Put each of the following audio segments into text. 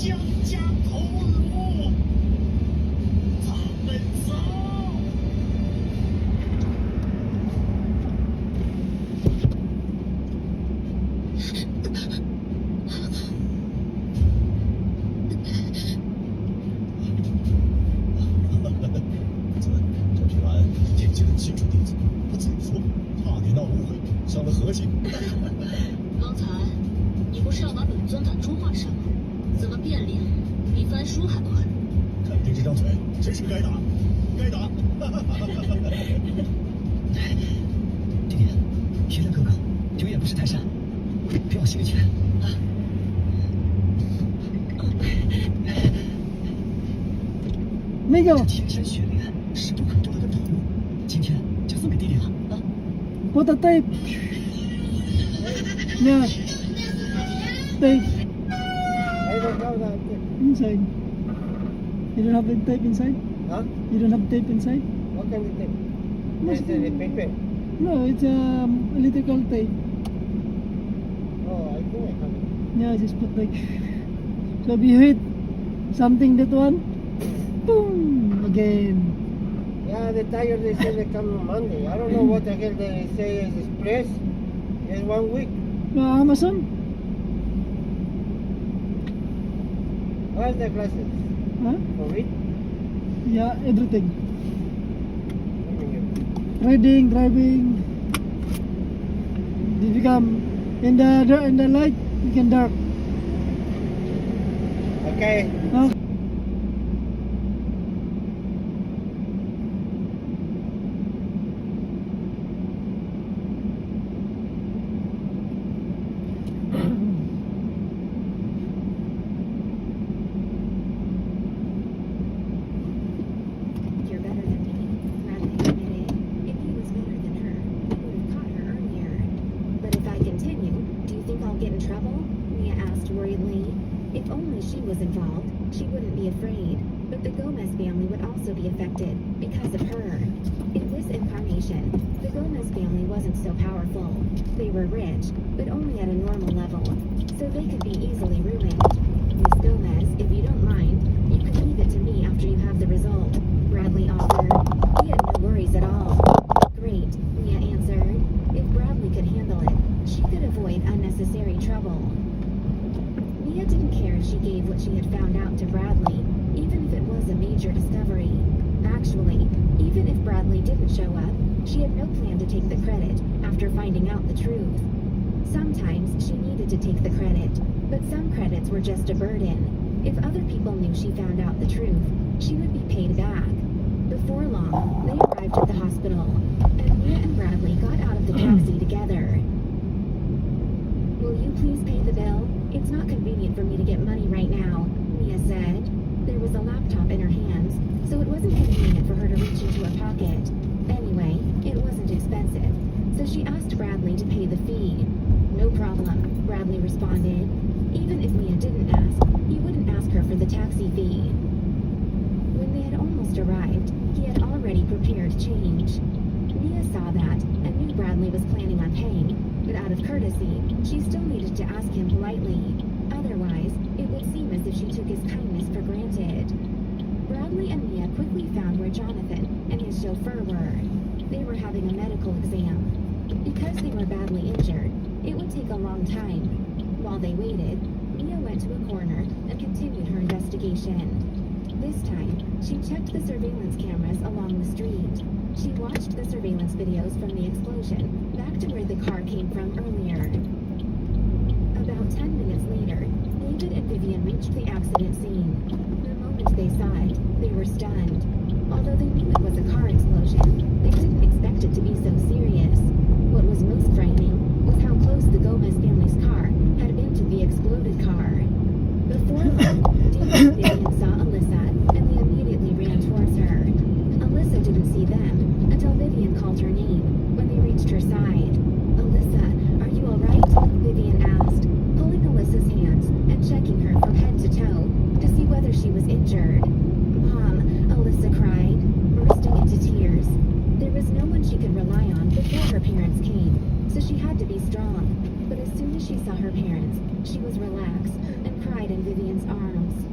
江家头颅，咱们走。这平安典型的清楚弟子，不自己说，差点闹误会，伤了和气。刚才你不是要把本尊胆珠换上吗？怎么变脸比翻书还快？肯定这张嘴真是该打，该打！弟弟，原谅哥哥，有眼不识泰山，别往心里去啊。那个天山雪莲势不可挡的宝物，今天就送给弟弟了啊！ put the tape. Yeah. Tape I don't know that. inside. You don't have the tape inside? Huh? You don't have tape inside? What kind of thing? Must That's be- a paper. No, it's electrical tape. Oh, I think I have it. Yeah, just put like. So if you hit something that one, boom again. Yeah, the tires they say they come on Monday. I don't know what the hell they say is express. It's 1 week. Amazon? Where's the glasses? Huh? For it? Yeah, everything. I mean, Riding, driving. They become in the light. You can dark. okay. Huh? You're better than me, Bradley admitted. If he was better than her, he would have caught her earlier. But if I continue, do you think I'll get in trouble? Mia asked worriedly. If only she was involved, she wouldn't be afraid. But the Gomez family would also be affected because of her. In this incarnation, the Gomez family wasn't so powerful. They were rich, but only at a normal level, so they could be easily ruined. Miss Gomez, if you don't mind, you could leave it to me after you have the result, Bradley offered. He had no worries at all. Great, Mia answered. If Bradley could handle it, she could avoid unnecessary trouble. Mia didn't care if she gave what she had found out to Bradley, even if it was a major discovery. Actually, even if Bradley didn't show up, she had no plan to take the credit after finding out the truth. Sometimes she needed to take the credit, but some credits were just a burden. If other people knew she found out the truth, she would be paid back. Before long, they arrived at the hospital, and Mia and Bradley got out of the taxi together. Will you please pay the bill? It's not convenient for me to get money right now, Mia said. There was a laptop in her hands, so it wasn't convenient for her to reach into her pocket. Anyway, it wasn't expensive, so she asked Bradley to pay the fee. No problem, Bradley responded. Even if Mia didn't ask, he wouldn't ask her for the taxi fee. When they had almost arrived, he had already prepared change. Mia saw that and knew Bradley was planning on paying, but out of courtesy, she still needed to ask him politely. Otherwise, it would seem as if she took his kindness for granted. Bradley and Mia quickly found where Jonathan and his chauffeur were. They were having a medical exam. Because they were badly injured, it would take a long time. While they waited, Mia went to a corner and continued her investigation. This time, she checked the surveillance cameras along the street. She watched the surveillance videos from the explosion back to where the car came from earlier. About 10 minutes later, David and Vivian reached the accident scene. The moment they saw it, they were stunned. Although they knew it was a car explosion, they didn't expect it to be so serious. What was most frightening was how close the Gomez family's car had been to the exploded car. Before long, David and Vivian saw Alyssa, and they immediately ran towards her. Alyssa didn't see them until Vivian called her name when they reached her side. Alyssa, are you all right? Vivian asked, pulling Alyssa's hands and checking her from head to toe to see whether she was injured. Mom, Alyssa cried, bursting into tears. There was no one she could rely on before her parents came, so she had to be strong. But as soon as she saw her parents, she was relaxed and cried cried in Vivian's arms.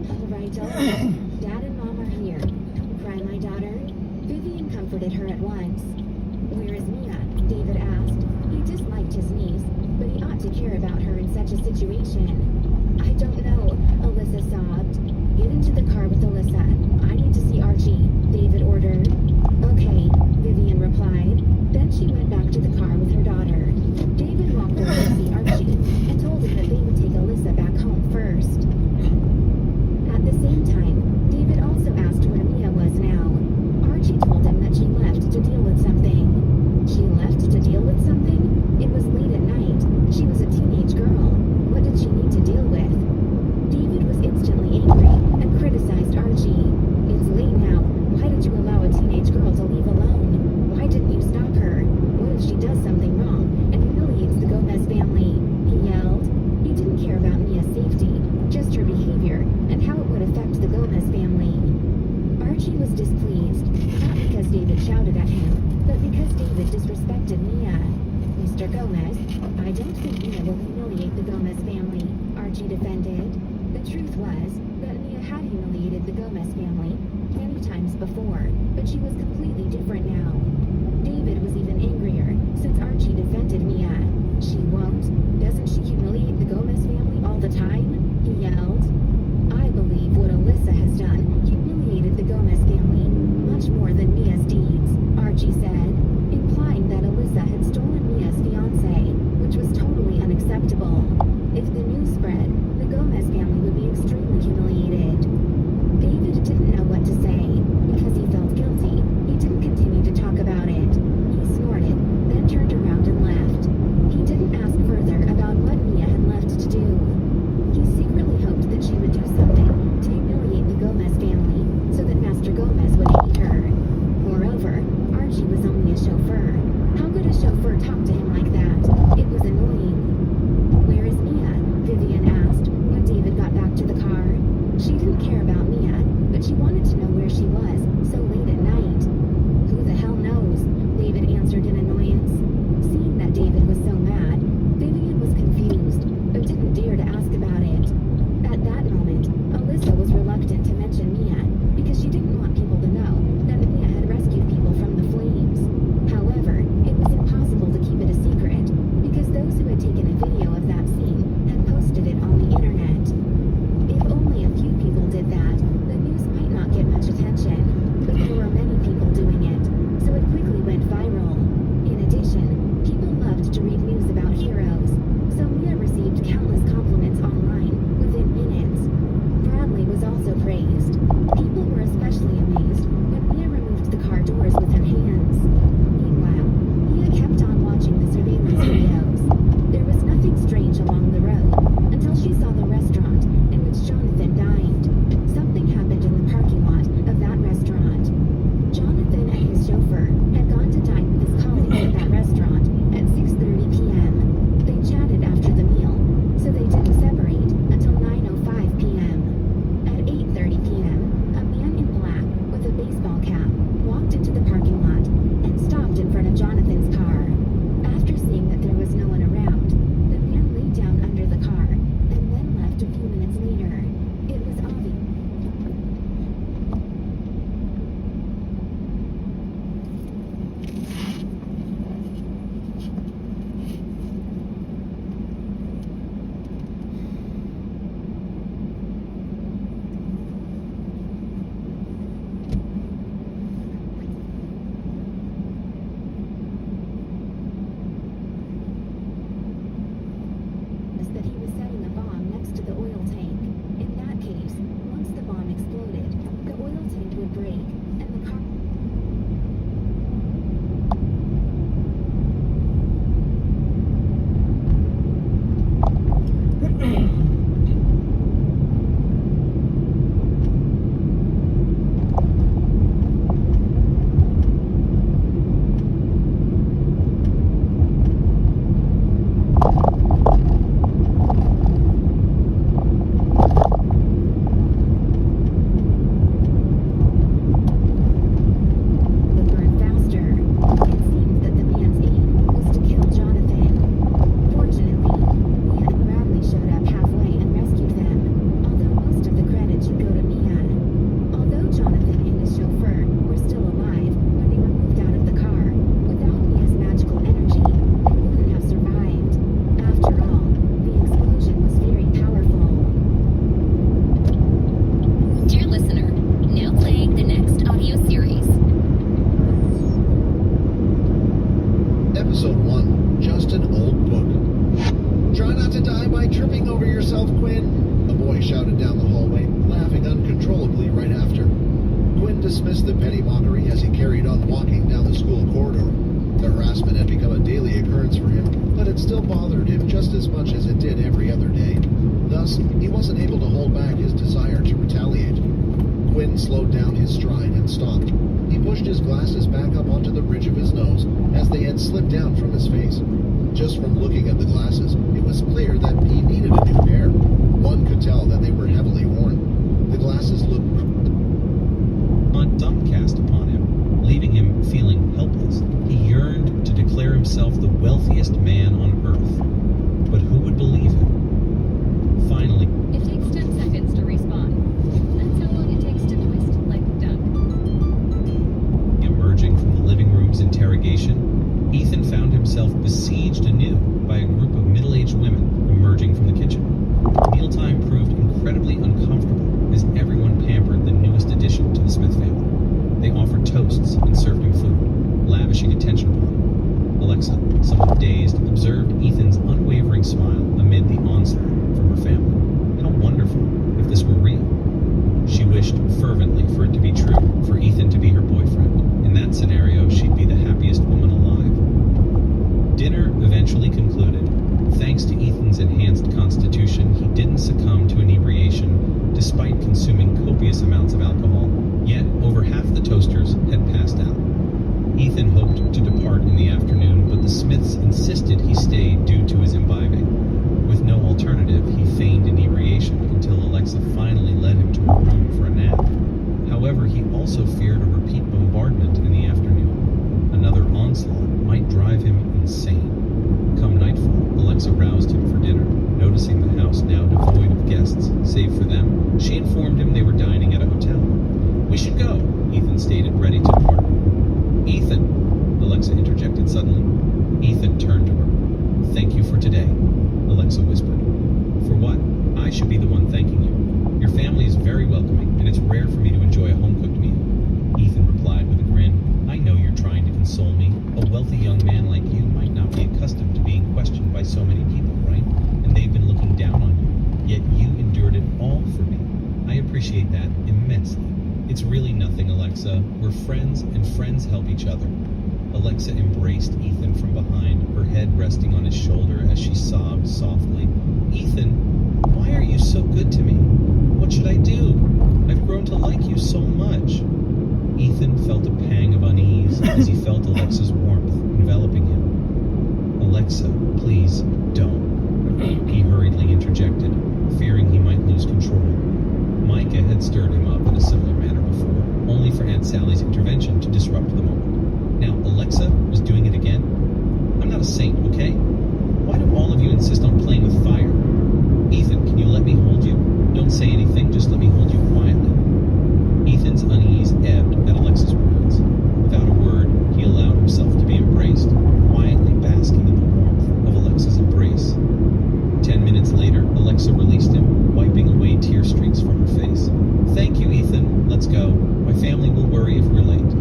All right. Dad and Mom are here. Don't cry, my daughter. Vivian comforted her at once. Where is Mia? David asked. He disliked his niece, but he ought to care about her in such a situation. I don't know, Alyssa sobbed. Get into the car with Alyssa. I need to see Archie, David ordered. Okay, Vivian replied. Then she went back to the car with her daughter. David walked over to see Archie and told him that they would take Alyssa back home first. At the same time, David also asked where Mia was now. Archie told him that she left to deal with something. She left to deal with something? It was late at night. She was a teenage girl. What did she need to deal with? David was instantly angry and criticized Archie. It's late now. Why did you allow a teenage girl to leave alone? Why didn't you stop her? What if she does something wrong and humiliates the Gomez family? He yelled. He didn't care about Mia's safety, just her behavior and how it would affect the Gomez family. Archie was displeased, not because David shouted at him, but because David disrespected Mia. Mr. Gomez, I don't think Mia will humiliate the Gomez family, Archie defended. The truth was that Mia had humiliated the Gomez family many times before, but she was completely different now. David was even angrier since Archie defended Mia. She won't. Doesn't she humiliate the Gomez family all the time? He yelled. I believe what Alyssa has done humiliated the Gomez family much more than Mia's deeds, Archie said, implying that Alyssa had stolen Mia's fiancé, which was totally unacceptable. If the news spread, the Gomez family would be extremely humiliated. David didn't know what to say. Because he felt guilty, he didn't continue to talk about it. He snorted, then turned around and left. He didn't ask further about what Mia had left to do. He secretly hoped that she would do something to humiliate the Gomez family so that Master Gomez would hate her. Moreover, Archie was only a chauffeur. How could a chauffeur talk to him like that? It was annoying. Where is Mia? yourself, Quinn?" a boy shouted down the hallway, laughing uncontrollably right after. Quinn dismissed the petty mockery as he carried on walking down the school corridor. The harassment had become a daily occurrence for him, but it still bothered him just as much as it did every other day. Thus, he wasn't able to hold back his desire to retaliate. Quinn slowed down his stride and stopped. He pushed his glasses back up onto the ridge of his nose as they had slipped down from his face. Just from looking at the glasses, it was clear that he needed a new pair. One could tell that they were heavily worn. The glasses looked dumbcast upon him, leaving him feeling helpless. He yearned to declare himself the wealthiest man on earth. But who would believe him? Finally, it takes 10 seconds to respawn. That's how long it takes to twist like a duck. Emerging from the living room's interrogation, Ethan found himself besieged anew by a group of middle-aged women emerging from the kitchen. Mealtime proved incredibly uncomfortable as everyone pampered the newest addition to the Smith family. They offered toasts and served him food, lavishing attention upon him. Alexa, somewhat dazed, observed Ethan's unwavering smile amid the onslaught from her family. How wonderful if this were real. She wished fervently for it to be true, for Ethan to be her boyfriend. In that scenario, she'd be the happiest woman alive. Dinner eventually concluded. Thanks to Ethan's enhanced constitution, he didn't succumb to inebriation despite consuming copious amounts of alcohol. Yet, over half the toasters had passed out. Ethan hoped to depart in the afternoon, but the Smiths insisted he stay due to his imbibing. With no alternative, he feigned inebriation until Alexa finally led him to a room for a nap. However, he also feared a repeat bombardment in the afternoon. Another onslaught might drive him insane. Come nightfall, Alexa roused him for dinner. Noticing the house now devoid of guests, save for them, she informed him they were dining at a hotel. "We should go," Ethan stated, ready to depart. "Ethan," Alexa interjected suddenly. Ethan turned to her. "Thank you for today," Alexa whispered. "For what? I should be the one thanking you. Your family is very welcoming, and it's rare for me to enjoy a home-cooked meal." Ethan replied with a grin. "I know you're trying to console me. A wealthy young man like you might not be accustomed to being questioned by so many people, right? And they've been looking down on you. Yet you endured it all for me. I appreciate that immensely. It's really nothing, Alexa. We're friends, and friends help each other." Alexa embraced Ethan from behind, her head resting on his shoulder as she sobbed softly. "Ethan, why are you so good to me? What should I do? I've grown to like you so much." Ethan felt a pang of unease as he felt Alexa's warmth enveloping him. "Alexa, please don't," he hurriedly interjected, fearing he might lose control. Micah had stirred him up in a similar manner before, only for Aunt Sally's intervention to disrupt the moment. Now Alexa was doing it again. "I'm not a saint, okay? Why do all of you insist on playing with fire? Ethan, can you let me hold you? Don't say anything, just let me hold you quietly." Ethan's unease ebbed at Alexa's words. Without a word, he allowed himself to be embraced, quietly basking in the warmth of Alexa's embrace. 10 minutes later, Alexa released him, wiping away tear streaks from her face. "Thank you, Ethan. Let's go. My family will worry if we're late."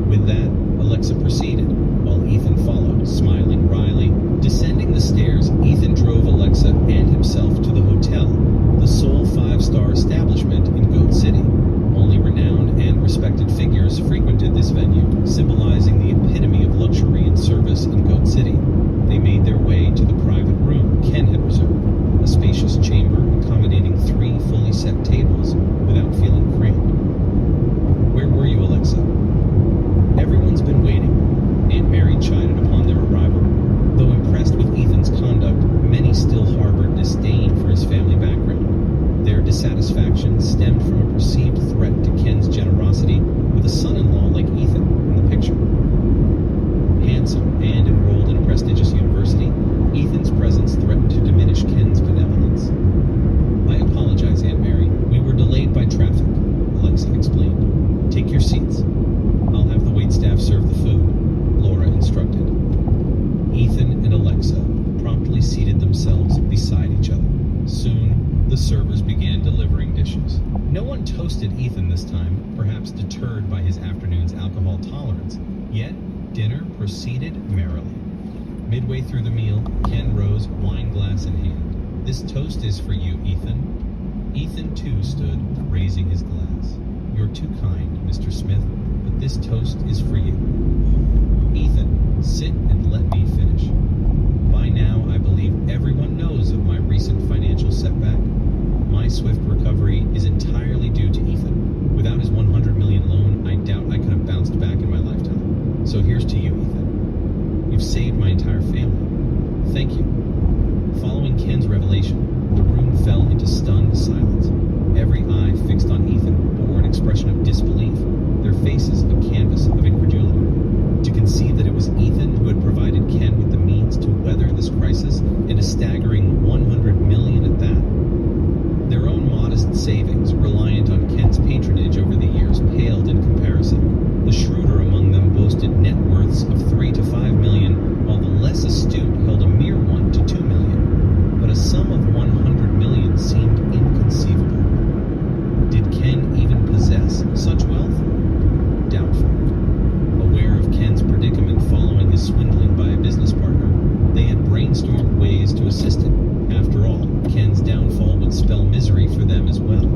With that, Alexa proceeded, while Ethan followed, smiling wryly. Descending the stairs, Ethan drove Alexa and himself to the hotel, the sole 5-star establishment in Goat City. Only renowned and respected figures frequented this venue, symbolizing the epitome of luxury and service in Goat City. They made their way to the private room Ken had reserved, a spacious chamber accommodating 3 fully set tables without feeling cramped. "Where were you, Alexa?" "Everyone's been waiting," Aunt Mary chided upon their arrival. Though impressed with Ethan's conduct, many still harbored disdain for his family background. Their dissatisfaction stemmed from a perceived threat to Ken's generosity with a son-in-law like Ethan in the picture. Handsome and enrolled in a prestigious university, Ethan's presence threatened to diminish Ken's benevolence. "I apologize, Aunt Mary. We were delayed by traffic," Alexa explained. "Take your seats. I'll have the waitstaff serve the food," Laura instructed. Ethan and Alexa promptly seated themselves beside each other. Soon, the servers began delivering dishes. No one toasted Ethan this time, perhaps deterred by his afternoon's alcohol tolerance. Yet, dinner proceeded merrily. Midway through the meal, Ken rose, wine glass in hand. This toast is for you, Ethan. Ethan, too, stood, raising his glass. You're too kind, Mr. Smith, but this toast is for you. Ethan, sit and let me finish. By now, I believe everyone knows of my recent financial setback. My swift recovery is entirely due to Ethan. Without his $100 million loan, I doubt I could have bounced back in my lifetime. So here's to you, Ethan. You've saved my entire family. Thank you. Following Ken's revelation, the room fell into stunned silence. Every eye fixed on Ethan bore an expression of disbelief, their faces a canvas of incredulity. To conceive that it was Ethan who had provided Ken with the means to weather this crisis, and a staggering $100 million at that. Their own modest savings, reliant on Ken's patronage over the years, paled in comparison. The shrewder among them boasted net worths of $3 to $5 million, while the less astute held a mere $1 to $2 million. But a sum of $100 million seemed inconceivable. Did Ken even possess such wealth? Doubtful. Aware of Ken's predicament following his swindling by a business partner, they had brainstormed ways to assist him. After all, Ken's downfall would spell misery for them as well.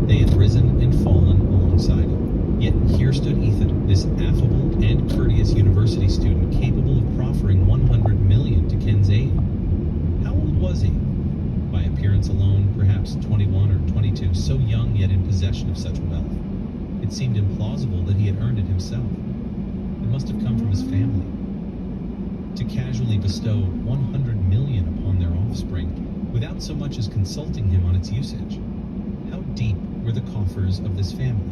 They had risen and fallen alongside him. Yet here stood Ethan, this affable and courteous university student capable of proffering $100 million to Ken's aid. How old was he? By appearance alone, perhaps 21 or 22, so young yet in possession of such wealth. It seemed implausible that he had earned it himself. It must have come from his family. To casually bestow $100 million upon their offspring, without so much as consulting him on its usage. How deep were the coffers of this family?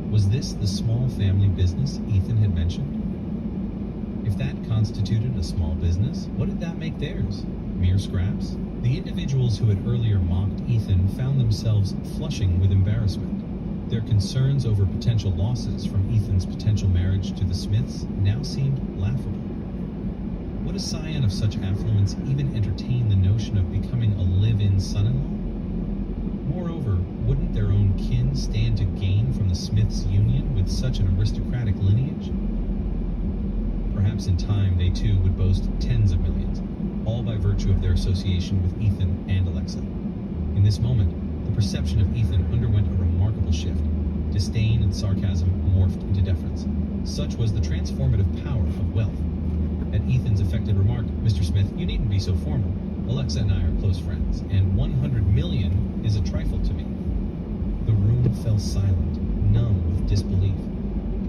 Was this the small family business Ethan had mentioned? If that constituted a small business, what did that make theirs? Mere scraps? The individuals who had earlier mocked Ethan found themselves flushing with embarrassment. Their concerns over potential losses from Ethan's potential marriage to the Smiths now seemed laughable. Would a scion of such affluence even entertain the notion of becoming a live-in son-in-law? Moreover, wouldn't their own kin stand to gain from the Smiths' union with such an aristocratic lineage? Perhaps in time they too would boast tens of millions, all by virtue of their association with Ethan and Alexa. In this moment, the perception of Ethan underwent a remarkable shift. Disdain and sarcasm morphed into deference. Such was the transformative power of wealth. At Ethan's affected remark, Mr. Smith, you needn't be so formal. Alexa and I are close friends, and $100 million is a trifle to me. The room fell silent, numb with disbelief.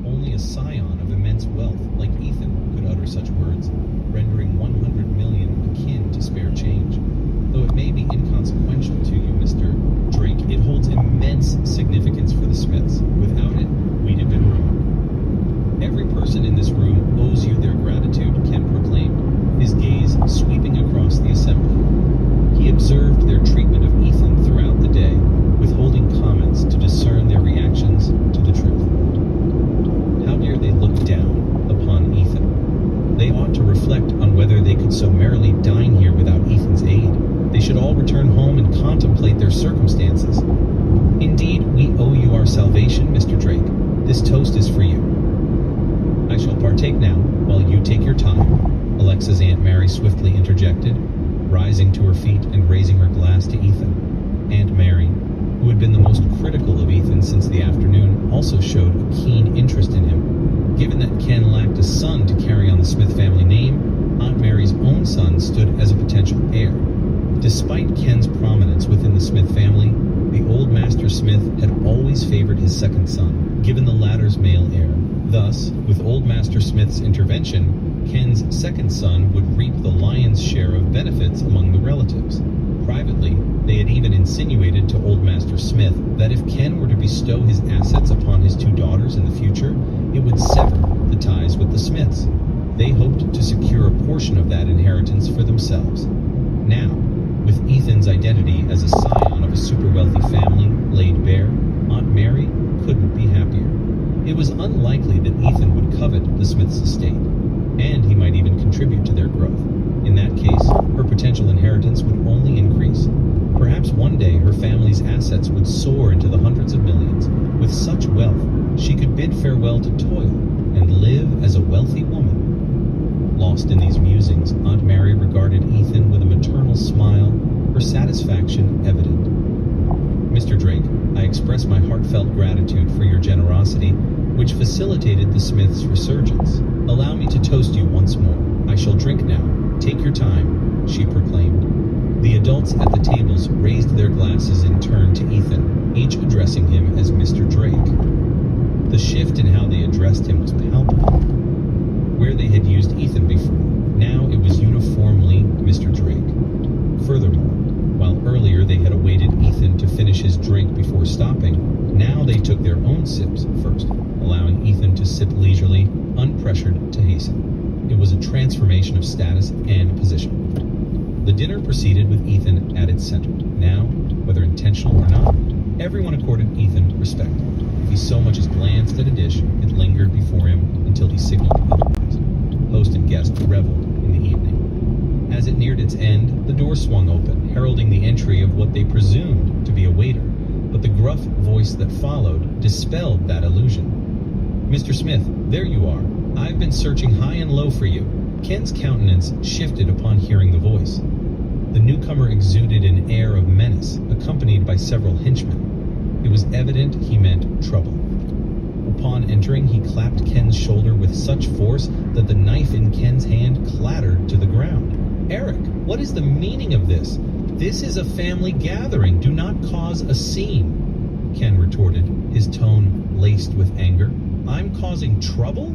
Only a scion of immense wealth like Ethan could utter such words, rendering $100 million akin to spare change. Though it may be inconsequential to you, Mr. Drake, it holds immense significance for the Smiths. Without it, we'd have been ruined. Every person in this room owes you their gratitude, Ken proclaimed, his gaze sweeping across the assembly. He observed their treatment of Ethan throughout the day, withholding comments to discern their reactions to the truth. How dare they look down upon Ethan? They ought to reflect on whether they could so merrily dine here without Ethan's aid. They should all return home and contemplate their circumstances. Indeed, we owe you our salvation, Mr. Drake. This toast is for you. I shall partake now, while you take your time, Alexa's Aunt Mary swiftly interjected, rising to her feet and raising her glass to Ethan. Aunt Mary, who had been the most critical of Ethan since the afternoon, also showed a keen interest in him. Given that Ken lacked a son to carry on the Smith family name, Aunt Mary's own son stood as a potential heir. Despite Ken's prominence within the Smith family, the old Master Smith had always favored his second son, given the latter's male heir. Thus, with old Master Smith's intervention, Ken's second son would reap the lion's share of benefits among the relatives. Privately, they had even insinuated to old Master Smith that if Ken were to bestow his assets upon his two daughters in the future, it would sever the ties with the Smiths. They hoped to secure a portion of that inheritance for themselves. Now, with Ethan's identity as a scion of a super-wealthy family laid bare, Aunt Mary couldn't be happier. It was unlikely that Ethan would covet the Smiths' estate, and he might even contribute to their growth. In that case, her potential inheritance would only increase. Perhaps one day her family's assets would soar into the hundreds of millions. With such wealth, she could bid farewell to toil and live as a wealthy woman. Lost in these musings, Aunt Mary regarded Ethan with a maternal smile, her satisfaction evident. Mr. Drake, I express my heartfelt gratitude for your generosity, which facilitated the Smiths' resurgence. Allow me to toast you once more. I shall drink now. Take your time, she proclaimed. The adults at the tables raised their glasses in turn to Ethan, each addressing him as Mr. Drake. The shift in how they addressed him was palpable. Where they had used Ethan before, now it was uniformly Mr. Drake. Furthermore, while earlier they had awaited Ethan to finish his drink before stopping, now they took their own sips first, allowing Ethan to sip leisurely, unpressured to hasten. It was a transformation of status and position. The dinner proceeded with Ethan at its center. Now, whether intentional or not, everyone accorded Ethan respect. If he so much as glanced at a dish, it lingered before him until he signaled otherwise. Host and guest reveled in the evening. As it neared its end, the door swung open, heralding the entry of what they presumed to be a waiter, but the gruff voice that followed dispelled that illusion. Mr. Smith, there you are. I've been searching high and low for you. Ken's countenance shifted upon hearing the voice. The newcomer exuded an air of menace, accompanied by several henchmen. It was evident he meant trouble. Upon entering, he clapped Ken's shoulder with such force that the knife in Ken's hand clattered to the ground. Eric, what is the meaning of this? This is a family gathering. Do not cause a scene, Ken retorted, his tone laced with anger. I'm causing trouble?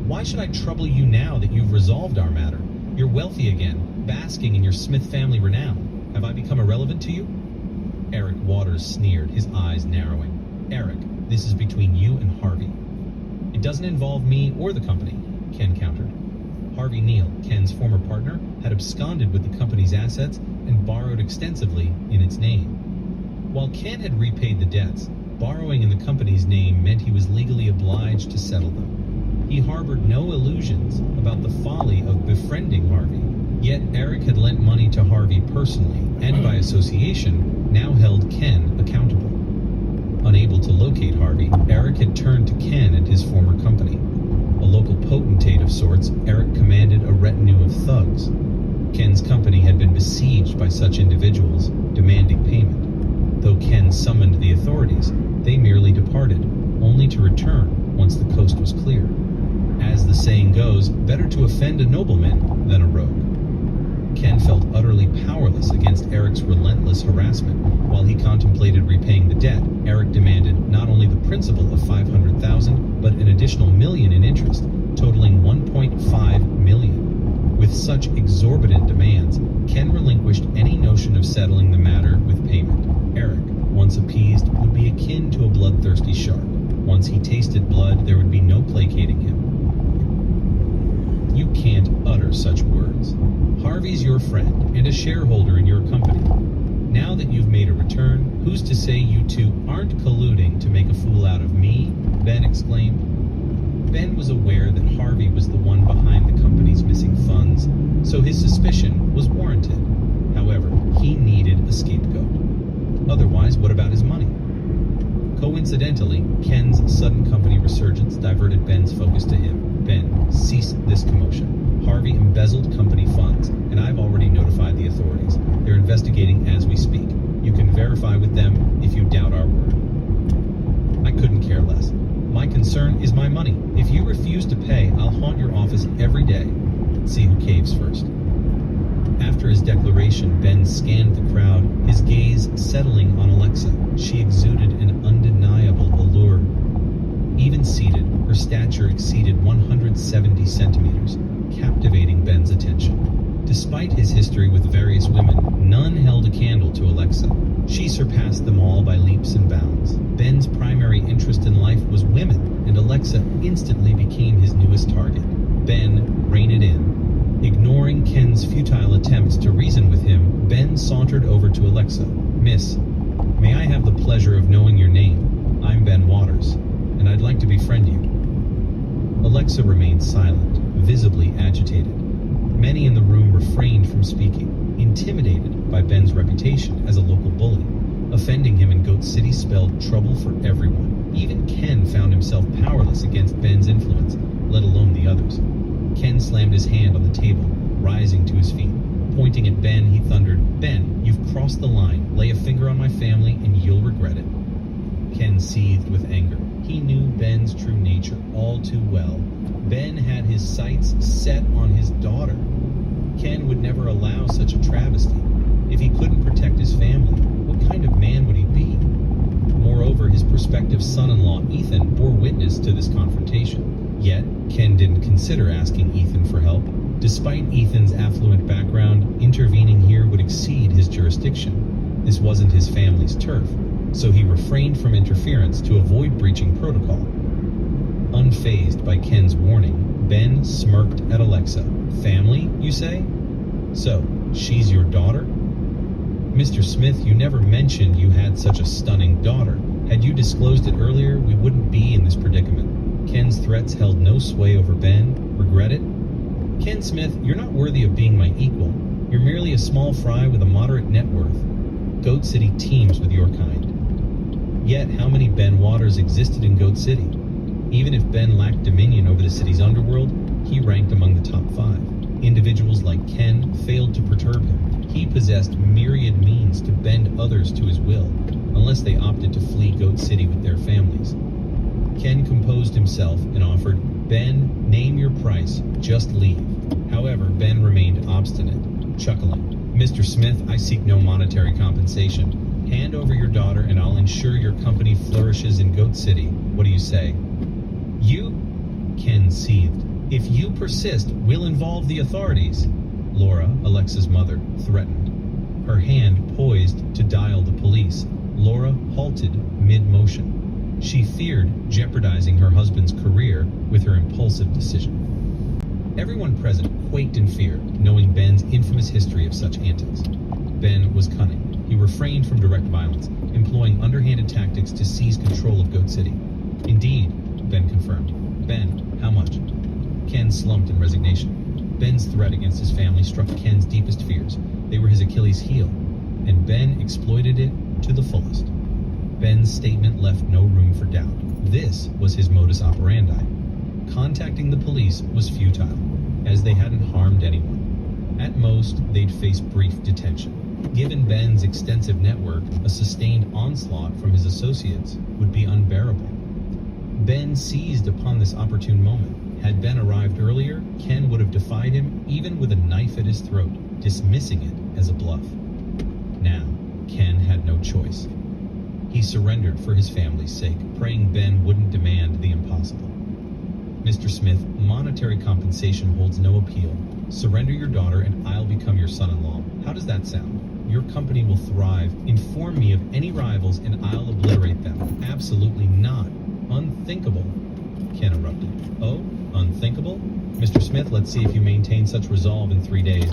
Why should I trouble you now that you've resolved our matter? You're wealthy again, basking in your Smith family renown. Have I become irrelevant to you? Eric Waters sneered, his eyes narrowing. Eric, this is between you and Harvey. It doesn't involve me or the company, Ken countered. Harvey Neal, Ken's former partner, had absconded with the company's assets and borrowed extensively in its name. While Ken had repaid the debts, borrowing in the company's name meant he was legally obliged to settle them. He harbored no illusions about the folly of befriending Harvey. Yet Eric had lent money to Harvey personally, and by association, now held Ken accountable. Unable to locate Harvey, Eric had turned to Ken and his former company. A local potentate of sorts, Eric commanded a retinue of thugs. Ken's company had been besieged by such individuals, demanding payment. Though Ken summoned the authorities, they merely departed, only to return once the coast was clear. As the saying goes, better to offend a nobleman than a rogue. Ken felt utterly powerless against Eric's relentless harassment. While he contemplated repaying the debt, Eric demanded not only the principal of $500,000, but an additional $1 million in interest, totaling $1.5 million. With such exorbitant demands, Ken relinquished any notion of settling the matter with payment. Eric, once appeased, would be akin to a bloodthirsty shark. Once he tasted blood, there would be no placating him. You can't utter such words. Harvey's your friend and a shareholder in your company. Now that you've made a return, who's to say you two aren't colluding to make a fool out of me? Ben exclaimed. Ben was aware that Harvey was the one behind the company's missing funds, so his suspicion was warranted. However, he needed a scapegoat. Otherwise, what about his money? Coincidentally, Ken's sudden company resurgence diverted Ben's focus to him. Ben, cease this commotion. Harvey embezzled company funds, and I've already notified the authorities. They're investigating as we speak. You can verify with them if you doubt our word. I couldn't care less. My concern is my money. If you refuse to pay, I'll haunt your office every day. See who caves first. After his declaration, Ben scanned the crowd, his gaze settling on Alexa. She exuded an undeniable allure. Even seated, her stature exceeded 170 centimeters, captivating Ben's attention. Despite his history with various women, none held a candle to Alexa. She surpassed them all by leaps and bounds. Ben's primary interest in life was women, and Alexa instantly became his newest target. Ben reined it in. Ignoring Ken's futile attempts to reason with him, Ben sauntered over to Alexa. Miss, may I have the pleasure of knowing your name? I'm Ben Waters, and I'd like to befriend you. Alexa remained silent, visibly agitated. Many in the room refrained from speaking, intimidated by Ben's reputation as a local bully. Offending him in Goat City spelled trouble for everyone. Even Ken found himself powerless against Ben's influence, let alone the others. Ken slammed his hand on the table, rising to his feet. Pointing at Ben, he thundered, "Ben, you've crossed the line. Lay a finger on my family and you'll regret it." Ken seethed with anger. He knew Ben's true nature all too well. Ben had his sights set on his daughter. Ken would never allow such a travesty. If he couldn't protect his family, what kind of man would he be? Moreover, his prospective son-in-law, Ethan, bore witness to this confrontation. Yet, Ken didn't consider asking Ethan for help. Despite Ethan's affluent background, intervening here would exceed his jurisdiction. This wasn't his family's turf, so he refrained from interference to avoid breaching protocol. Unfazed by Ken's warning, Ben smirked at Alexa. "Family, you say? So, she's your daughter?" "Mr. Smith, you never mentioned you had such a stunning daughter. Had you disclosed it earlier, we wouldn't be in this predicament." Ken's threats held no sway over Ben. "Regret it?" "Ken Smith, you're not worthy of being my equal. You're merely a small fry with a moderate net worth. Goat City teems with your kind." Yet, how many Ben Waters existed in Goat City? Even if Ben lacked dominion over the city's underworld, he ranked among the top 5. Individuals like Ken failed to perturb him. He possessed myriad means to bend others to his will, unless they opted to flee Goat City with their families. Ken composed himself and offered, "Ben, name your price, just leave." However, Ben remained obstinate, chuckling. "Mr. Smith, I seek no monetary compensation. Hand over your daughter and I'll ensure your company flourishes in Goat City. What do you say?" "You?" Ken seethed. "If you persist, we'll involve the authorities." Laura, Alexa's mother, threatened. Her hand poised to dial the police. Laura halted mid-motion. She feared jeopardizing her husband's career with her impulsive decision. Everyone present quaked in fear, knowing Ben's infamous history of such antics. Ben was cunning. He refrained from direct violence, employing underhanded tactics to seize control of Goat City. "Indeed," Ben confirmed. "Ben, how much?" Ken slumped in resignation. Ben's threat against his family struck Ken's deepest fears. They were his Achilles heel, and Ben exploited it to the fullest. Ben's statement left no room for doubt. This was his modus operandi. Contacting the police was futile, as they hadn't harmed anyone. At most, they'd face brief detention. Given Ben's extensive network, a sustained onslaught from his associates would be unbearable. Ben seized upon this opportune moment. Had Ben arrived earlier, Ken would have defied him even with a knife at his throat, dismissing it as a bluff. Now, Ken had no choice. He surrendered for his family's sake, praying Ben wouldn't demand the impossible. "Mr. Smith, monetary compensation holds no appeal. Surrender your daughter and I'll become your son-in-law. How does that sound? Your company will thrive. Inform me of any rivals and I'll obliterate them." "Absolutely not. Unthinkable," Ken erupted. "Oh, unthinkable? Mr. Smith, let's see if you maintain such resolve in 3 days."